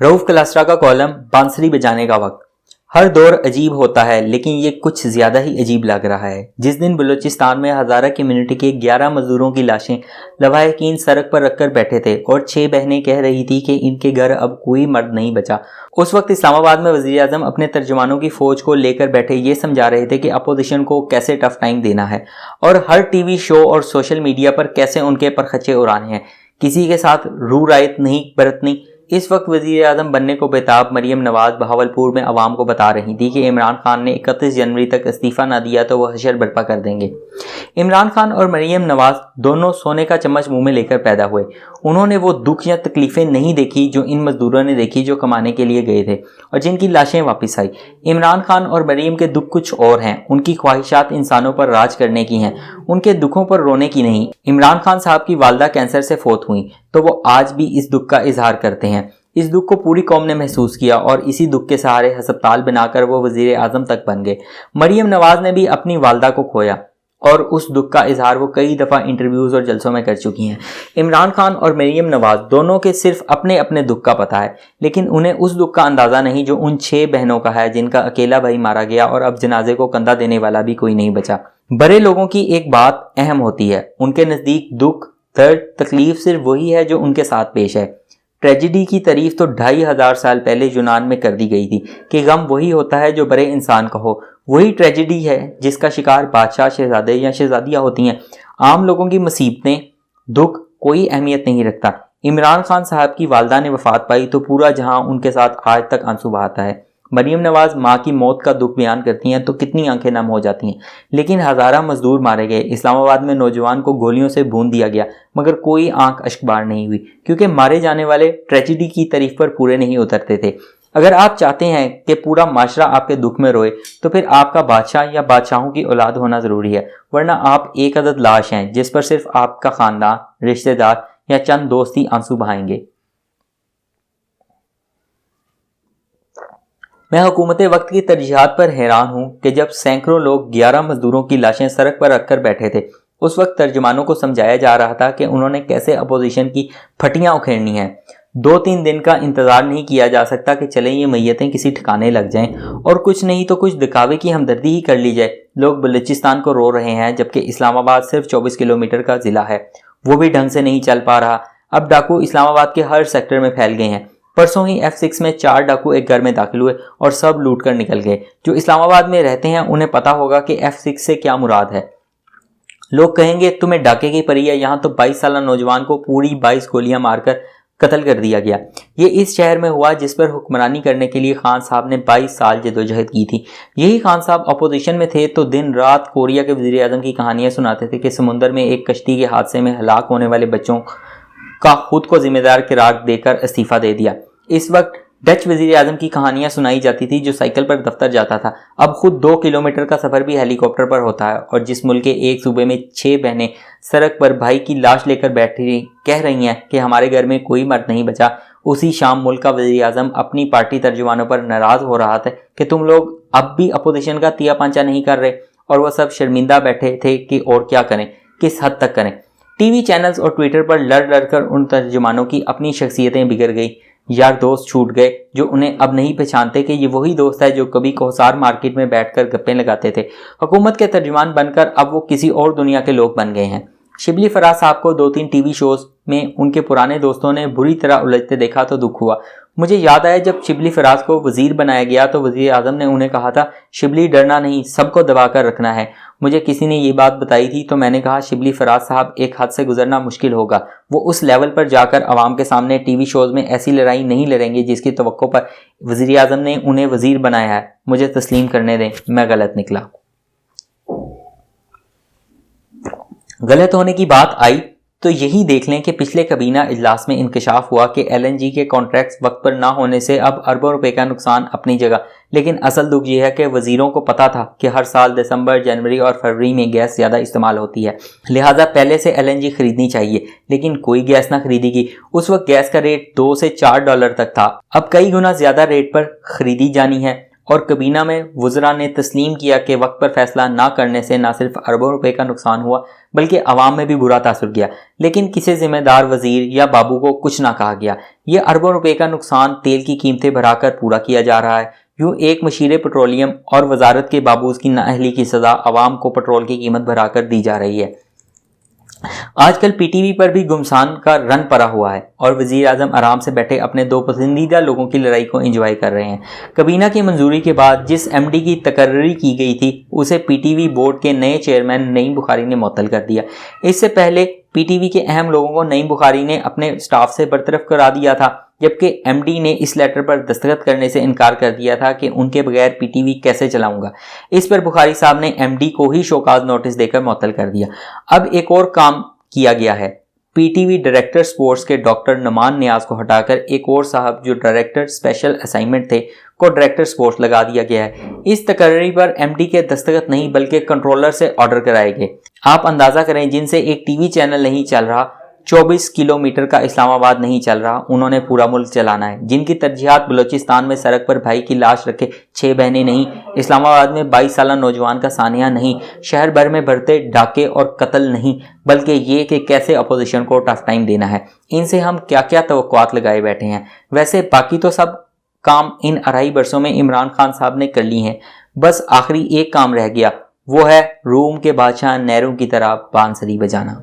रऊफ कलास्ट्रा का कॉलम बांसुरी बजाने का वक्त। हर दौर अजीब होता है, लेकिन ये कुछ ज्यादा ही अजीब लग रहा है। जिस दिन बलूचिस्तान में हजारा कम्युनिटी के 11 मजदूरों की लाशें लवाहिकीन सड़क पर रखकर बैठे थे और 6 बहनें कह रही थी कि इनके घर अब कोई मर्द नहीं बचा, उस वक्त इस्लामाबाद में वजीर आजम अपने तर्जुमानों की फौज को लेकर बैठे ये समझा रहे थे कि अपोजिशन को कैसे टफ टाइम देना है और हर टीवी शो और सोशल मीडिया पर कैसे उनके परखचे उड़ाने हैं, किसी के साथ रू रायत नहीं बरतनी। इस वक्त वजीर आजम बनने को बेताब मरियम नवाज बहावलपुर में अवाम को बता रही थी कि इमरान खान ने 31 जनवरी तक इस्तीफ़ा ना दिया तो वह हशर बर्पा कर देंगे। इमरान खान और मरियम नवाज दोनों सोने का चम्मच मुंह में लेकर पैदा हुए। उन्होंने वो दुख या तकलीफें नहीं देखी जो इन मजदूरों ने देखी, जो कमाने के लिए गए थे और जिनकी लाशें वापस आई। इमरान खान और मरियम के दुख कुछ और हैं। उनकी ख्वाहिशात इंसानों पर राज करने की हैं, उनके दुखों पर रोने की नहीं। इमरान खान साहब की वालदा कैंसर से फौत हुई तो वो आज भी इस दुख का इजहार करते हैं। इस दुख को पूरी कौम ने महसूस किया और इसी दुख के सहारे हस्पताल बनाकर वो वजीर आजम तक बन गए। मरियम नवाज ने भी अपनी वालदा को खोया और उस दुख का इजहार वो कई दफ़ा इंटरव्यूज़ और जलसों में कर चुकी हैं। इमरान खान और मरियम नवाज दोनों के सिर्फ अपने अपने दुख का पता है, लेकिन उन्हें उस दुख का अंदाज़ा नहीं जो उन 6 बहनों का है जिनका अकेला भाई मारा गया और अब जनाजे को कंधा देने वाला भी कोई नहीं बचा। बड़े लोगों की एक बात अहम होती है, उनके नज़दीक दुख, दर्द, तकलीफ सिर्फ वही है जो उनके साथ पेश है। ट्रेजिडी की तारीफ तो 2500 साल पहले यूनान में कर दी गई थी कि गम वही होता है जो बड़े इंसान का हो। वही ट्रेजिडी है जिसका शिकार बादशाह, शहजादे या शहजादियाँ होती हैं। आम लोगों की मुसीबतें, दुख कोई अहमियत नहीं रखता। इमरान खान साहब की वालदा ने वफात पाई तो पूरा जहां उनके साथ आज तक आंसू बहाता है। मरियम नवाज माँ की मौत का दुख बयान करती हैं तो कितनी आंखें नम हो जाती हैं। लेकिन हज़ारा मजदूर मारे गए, इस्लामाबाद में नौजवान को गोलियों से भून दिया गया, मगर कोई आंख अश्कबार नहीं हुई, क्योंकि मारे जाने वाले ट्रेजिडी की तारीफ पर पूरे नहीं उतरते थे। अगर आप चाहते हैं कि पूरा माशरा आपके दुख में रोए तो फिर आपका बादशाह या बादशाहों की औलाद होना ज़रूरी है, वरना आप एक अदद लाश हैं जिस पर सिर्फ आपका ख़ानदान, रिश्तेदार या चंद दोस्त ही आंसू बहाएंगे। मैं हुकूमत वक्त की तरजीहात पर हैरान हूँ कि जब सैकड़ों लोग 11 मजदूरों की लाशें सड़क पर रखकर बैठे थे, उस वक्त तर्जुमानों को समझाया जा रहा था कि उन्होंने कैसे अपोजिशन की फटियां उखेड़नी हैं। 2-3 दिन का इंतजार नहीं किया जा सकता कि चलें ये मैयतें किसी ठिकाने लग जाएं और कुछ नहीं तो कुछ दिखावे की हमदर्दी ही कर ली जाए। लोग बलूचिस्तान को रो रहे हैं जबकि इस्लामाबाद सिर्फ 24 किलोमीटर का जिला है, वो भी ढंग से नहीं चल पा रहा। अब डाकू इस्लामाबाद के हर सेक्टर में फैल गए हैं। परसों ही F6 में 4 डाकू एक घर में दाखिल हुए और सब लूट कर निकल गए। जो इस्लामाबाद में रहते हैं उन्हें पता होगा कि F6 से क्या मुराद है। लोग कहेंगे तुम्हें डाके की परी है, यहाँ तो 22 साल नौजवान को पूरी 22 गोलियां मारकर कत्ल कर दिया गया। ये इस शहर में हुआ जिस पर हुक्मरानी करने के लिए खान साहब ने 22 साल जदोजहद की थी। यही खान साहब अपोजिशन में थे तो दिन रात कोरिया के वजीर आजम की कहानियां सुनाते थे कि समुंदर में एक कश्ती के हादसे में हलाक होने वाले बच्चों का खुद को जिम्मेदार करार देकर इस्तीफा दे दिया। इस वक्त डच वजीर आजम की कहानियां सुनाई जाती थी जो साइकिल पर दफ्तर जाता था, अब खुद 2 किलोमीटर का सफर भी हेलीकॉप्टर पर होता है। और जिस मुल्क के एक सूबे में 6 बहनें सड़क पर भाई की लाश लेकर बैठी कह रही हैं कि हमारे घर में कोई मर्द नहीं बचा, उसी शाम मुल्क का वजीर आजम अपनी पार्टी तर्जुमानों पर नाराज हो रहा था कि तुम लोग अब भी अपोजिशन का तिया पंचा नहीं कर रहे, और वह सब शर्मिंदा बैठे थे कि और क्या करें, किस हद तक करें। टीवी चैनल्स और ट्विटर पर लड़ लड़ कर उन तर्जुमानों की अपनी शख्सियतें बिगड़ गई। यार दोस्त छूट गए जो उन्हें अब नहीं पहचानते कि ये वही दोस्त है जो कभी कोहसार मार्केट में बैठकर गप्पे लगाते थे। हुकूमत के तर्जुमान बनकर अब वो किसी और दुनिया के लोग बन गए हैं। शिबली फराज साहब को 2-3 टीवी शोज में उनके पुराने दोस्तों ने बुरी तरह उलझते देखा तो दुख हुआ। मुझे याद आया जब शिबली फराज को वजीर बनाया गया तो वजीर आजम ने उन्हें कहा था, शिबली डरना नहीं, सबको दबा कर रखना है। मुझे किसी ने ये बात बताई थी तो मैंने कहा शिबली फराज साहब एक हद से गुजरना मुश्किल होगा, वो उस लेवल पर जाकर आवाम के सामने टीवी शोज में ऐसी लड़ाई नहीं लड़ेंगे जिसकी तवक्को पर वजीर आजम ने उन्हें वजीर बनाया है। मुझे तस्लीम करने दें, मैं गलत निकला। गलत होने की बात आई तो यही देख लें कि पिछले कबीना इजलास में इंकशाफ हुआ कि LNG के कॉन्ट्रैक्ट्स वक्त पर ना होने से अब अरबों रुपए का नुकसान अपनी जगह, लेकिन असल दुख यह है कि वजीरों को पता था कि हर साल दिसंबर, जनवरी और फरवरी में गैस ज़्यादा इस्तेमाल होती है, लिहाजा पहले से LNG खरीदनी चाहिए, लेकिन कोई गैस ना खरीदेगी। उस वक्त गैस का रेट $2 से $4 तक था, अब कई गुना ज़्यादा रेट पर खरीदी जानी है। اور کابینہ میں وزراء نے تسلیم کیا کہ وقت پر فیصلہ نہ کرنے سے نہ صرف اربوں روپے کا نقصان ہوا بلکہ عوام میں بھی برا تاثر کیا، لیکن کسی ذمہ دار وزیر یا بابو کو کچھ نہ کہا گیا۔ یہ اربوں روپے کا نقصان تیل کی قیمتیں بڑھا کر پورا کیا جا رہا ہے۔ یوں ایک مشیر پیٹرولیم اور وزارت کے بابوز کی نااہلی کی سزا عوام کو پٹرول کی قیمت بڑھا کر دی جا رہی ہے۔ آج کل پی ٹی وی پر بھی گمسان کا رن پڑا ہوا ہے اور وزیر اعظم آرام سے بیٹھے اپنے دو پسندیدہ لوگوں کی لڑائی کو انجوائے کر رہے ہیں۔ کابینہ کی منظوری کے بعد جس ایم ڈی کی تقرری کی گئی تھی اسے پی ٹی وی بورڈ کے نئے چیئرمین نعیم بخاری نے معطل کر دیا۔ اس سے پہلے پی ٹی وی کے اہم لوگوں کو نعیم بخاری نے اپنے سٹاف سے برطرف کرا دیا تھا، جبکہ ایم ڈی نے اس لیٹر پر دستخط کرنے سے انکار کر دیا تھا کہ ان کے بغیر پی ٹی وی کیسے چلاؤں گا۔ اس پر بخاری صاحب نے ایم ڈی کو ہی شوکاز نوٹس دے کر معطل کر دیا۔ اب ایک اور کام کیا گیا ہے، P T V director sports کے ڈاکٹر نعمان نیاز کو ہٹا کر ایک اور صاحب جو ڈائریکٹر اسپیشل اسائنمنٹ تھے کو ڈائریکٹر سپورٹس لگا دیا گیا ہے۔ اس تقرری پر ایم ڈی کے دستخط نہیں بلکہ کنٹرولر سے آرڈر کرائے گئے۔ آپ اندازہ کریں جن سے ایک ٹی وی چینل نہیں چل رہا، 24 کلومیٹر کا اسلام آباد نہیں چل رہا، انہوں نے پورا ملک چلانا ہے۔ جن کی ترجیحات بلوچستان میں سڑک پر بھائی کی لاش رکھے 6 بہنیں نہیں، اسلام آباد میں 22 سالہ نوجوان کا سانحہ نہیں، شہر بھر میں بڑھتے ڈاکے اور قتل نہیں، بلکہ یہ کہ کیسے اپوزیشن کو ٹف ٹائم دینا ہے۔ ان سے ہم کیا کیا توقعات لگائے بیٹھے ہیں۔ ویسے باقی تو سب کام ان 2.5 برسوں میں عمران خان صاحب نے کر لی ہیں، بس آخری ایک کام رہ گیا، وہ ہے روم کے بادشاہ نیرو کی طرح بانسری بجانا۔